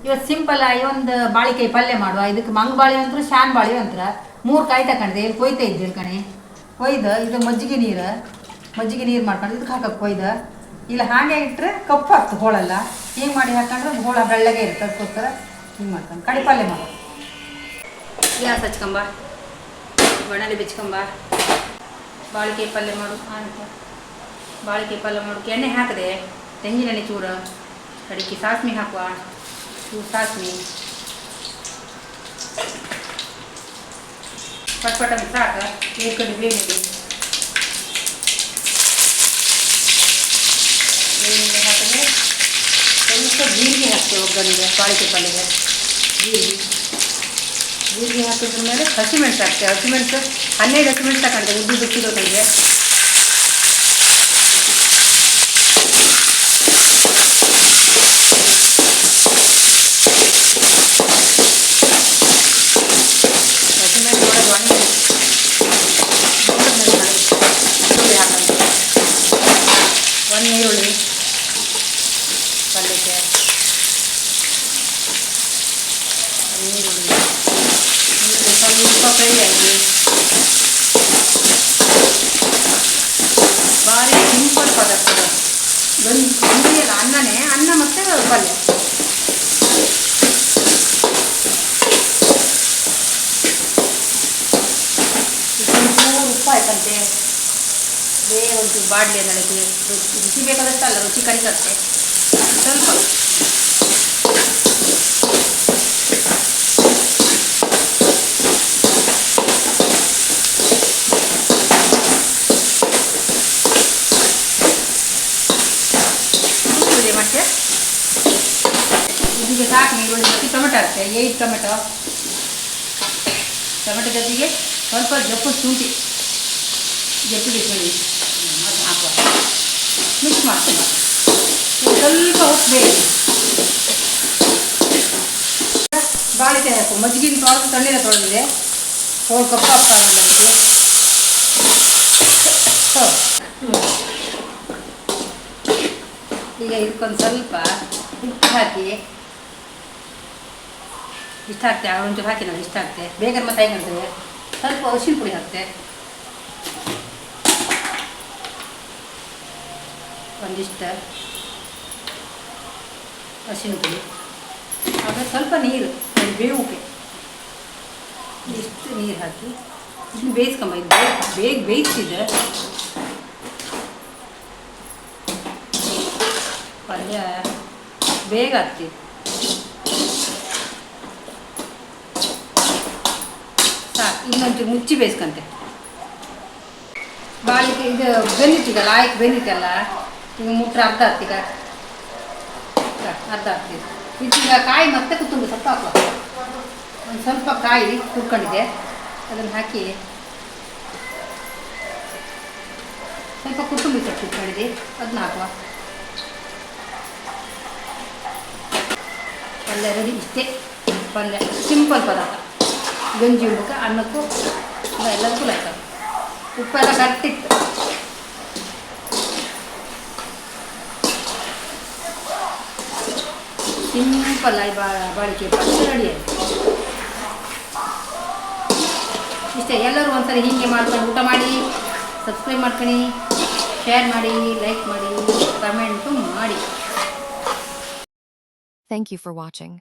ಇವತ್ತು ಸಿಂಪಲ್ ಆಗಿ ಒಂದು ಬಾಳಿಕಾಯಿ ಪಲ್ಯ ಮಾಡುವ. ಇದಕ್ಕೆ ಮಂಗ ಬಾಳಿ ಅಂತಾರೆ, ಶಾನ್ ಬಾಳಿ ಅಂತಾರೆ. 3 ಕಾಯಿ ತಗೊಂಡೆ, ಇಲ್ಲಿ ಕೊಯ್ತಾ ಇದ್ದೀನಿ ಕಣೆ. ಕೊಯ್ದು ಇದು ಮಜ್ಜಿಗೆ ನೀರು ಮಾಡ್ಕೊಂಡು ಇದಕ್ಕೆ ಹಾಕಕ್ಕೆ ಕೊಯ್ದು ಇಲ್ಲ ಹಾಗೆ ಇಟ್ಟರೆ ಕಪ್ಪು ಆಗ್ತದೆ ಹೋಳೆಲ್ಲ. ಹಿಂಗೆ ಮಾಡಿ ಹಾಕೊಂಡ್ರೆ ಹೋಳ ಬೆಳ್ಳಗೆ ಇರುತ್ತೆ. ಅದಕ್ಕೋಸ್ಕರ ಹಿಂಗೆ ಮಾಡ್ಕೊಂಡು ಕಡಿ ಪಲ್ಯ ಮಾಡೋ. ಗ್ಯಾಸ್ ಹಚ್ಕೊಂಬ, ಬಣಲೆ ಬಿಚ್ಕೊಂಬ, ಬಾಳಿಕಾಯಿ ಪಲ್ಯ ಮಾಡು ಅಂತ. ಬಾಳಿಕಾಯಿ ಪಲ್ಯ ಮಾಡೋಕ್ಕೆ ಎಣ್ಣೆ ಹಾಕಿದೆ, ತೆಂಗಿನ ಎಣ್ಣೆ ಚೂರು, ಕಡಿಕೆ ಸಾಸ್ಮಿ ಹಾಕುವ, ಚೂರು ಸಾಸ್ಮಿ ಪಟ್ಪಟ ಸಾಕು. ಬೇಕಂಡು ಬೇಯಿಸಿ ಬೇಳೆ ಹಾಕಿದ್ರೆ ಸ್ವಲ್ಪ ಜೀರಿಗೆ ಹಾಕ್ತೇವೆ ಒಗ್ಗರಣೆಗೆ. ಬಾಳಿಕಾಯಿ ಪಲ್ಯಗೆ ಜೀರಿಗೆ ಹಾಕಿದ್ರ ಮೇಲೆ ಹಸಿಮೆಣಸು ಹಾಕ್ತೇವೆ. ಹಸಿಮೆಣಸು 12 ಹಸಿಮೆಣಸು ತಗೊಂಡೆ, ಉದ್ದು ಬಿಟ್ಟಿರೋ ಕೈಗೆ. ಹಸಿಮೆಣಸು ಒಳಗೆ ಈರುಳ್ಳಿ ಹಾಕಂತೆ, ಒಂದು ಈರುಳ್ಳಿ ಪಲ್ಯಕ್ಕೆ, ಈರುಳ್ಳಿ ಸ್ವಲ್ಪ ಫ್ರೈ ಆಗಿ ಭಾರಿ ಸಿಂಪಲ್ ಪದಾರ್ಥ. ಗಂಜಿಯಲ್ಲ, ಅನ್ನ ಮತ್ತು ಪಲ್ಯ. ಒಂಚೂರು ಉಪ್ಪು ಆಯ್ತಂತೆ, ಬೇರೆ ಒಂಚೂರು ಬಾಡಲಿ ಅನ್ನೋದಕ್ಕೆ ರುಚಿ ಬೇಕಾದಷ್ಟು ಅಲ್ಲ, ರುಚಿ ಕರಿತತ್ತೆ ಸ್ವಲ್ಪ. ಮತ್ತೆ ಇದಕ್ಕೆ ಸಾಕು. ಈರುಳ್ಳಿ ಜೊತೆ ಟೊಮೆಟೊ ಹಾಕ್ತೆ, 8 ಟೊಮೆಟೊ ಜೊತೆಗೆ ಸ್ವಲ್ಪ ಜಪ್ಪು ಶುಂಠಿ ಬಿಟ್ಕೊಳ್ಳಿ, ಅದು ಹಾಕುವ. ಮಿಕ್ಸ್ ಮಾಡ್ತೀನಿ. ಸ್ವಲ್ಪ ಉಪ್ಪು ಬೇರೆ. ಬಾಳಿಕಾಯಿ ಹಾಕು, ಮಜ್ಜಿಗೆ ತೊಳೆದು ತಣ್ಣೀರ ತೊಳೆದಿದೆ, ಹೋಳು ಕಪ್ಪು ಹಾಕ್ತಾರೆ. ಈಗ ಇದಕ್ಕೊಂದು ಸ್ವಲ್ಪ ಉಪ್ಪು ಹಾಕಿ ಇಷ್ಟ ಹಾಕ್ತೆ. ಒಂಚೂರು ಹಾಕಿ ನಾವು ಇಷ್ಟ ಹಾಕ್ತೆ, ಬೇಗ ಮತ್ತೆ ಹಾಕಿರ್ತೇವೆ. ಸ್ವಲ್ಪ ಅರಿಶಿನ ಪುಡಿ ಹಾಕ್ತೆ, ಒಂದಿಷ್ಟು ಅರಿಶಿನ ಪುಡಿ, ಆಮೇಲೆ ಸ್ವಲ್ಪ ನೀರು ಬೇವುಕ್ಕೆ ಇಷ್ಟು ನೀರು ಹಾಕಿ ಇದನ್ನು ಬೇಯಿಸ್ಕೊಂಬ. ಇದು ಬೇಗ ಬೇಯಿಸಿದೆ ಪಲ್ಯ ಬೇಗ ಆಗ್ತಿದೆ. ಸಾಕು, ಇನ್ನೊಂಚೂರು ಮುಚ್ಚಿ ಬೇಯಿಸ್ಕೊಂತೆ. ಬಾಳಿಕೆ ಇದು ಬೆಂದಿಟ್ಟಿಗಲ್ಲ, ಆಯ್ಕೆ ಬೆಂದಿಟ್ಟಲ್ಲ, ಈಗ ಮುಟ್ರೆ ಅರ್ಧ ಆಗ್ತೀಗ, ಅರ್ಧ ಆಗ್ತಿದೆ. ಇದೀಗ ಕಾಯಿ ಮತ್ತೆ ಕೊತ್ತಂಬರಿ ಸೊಪ್ಪು ಹಾಕುವ. ಒಂದು ಸ್ವಲ್ಪ ಕಾಯಿ ಹುರ್ಕೊಂಡಿದ್ದೆ, ಅದನ್ನು ಹಾಕಿ ಸ್ವಲ್ಪ ಕೊತ್ತಂಬರಿ ಸೊಪ್ಪು ಹುರ್ಕೊಂಡಿದ್ದೆ, ಅದನ್ನ ಹಾಕುವ. ಪಲ್ಯ ರೆಡಿ. ಇಷ್ಟೇ ಪಲ್ಯ, ಸಿಂಪಲ್ ಪದಾರ್ಥ. ಗಂಜಿ ಉಂಬಕ್ಕೆ ಅನ್ನಕ್ಕೂ ಎಲ್ಲದಕ್ಕೂ ಲೈಕ್. ಉಪ್ಪೆಲ್ಲ ಕರೆಕ್ಟಿತ್ತು. ಸಿಂಪಲ್ ಆಗಿ ಬಾಳಿಕೆ ಪಲ್ಯ ರೆಡಿ ಆಯಿತು. ಇಷ್ಟೇ. ಎಲ್ಲರೂ ಒಂದ್ಸರಿ ಹೀಗೆ ಮಾಡ್ಕೊಂಡು ಊಟ ಮಾಡಿ, ಸಬ್ಸ್ಕ್ರೈಬ್ ಮಾಡ್ಕೊಳ್ಳಿ, ಶೇರ್ ಮಾಡಿ, ಲೈಕ್ ಮಾಡಿ, ಕಮೆಂಟು ಮಾಡಿ. Thank you for watching.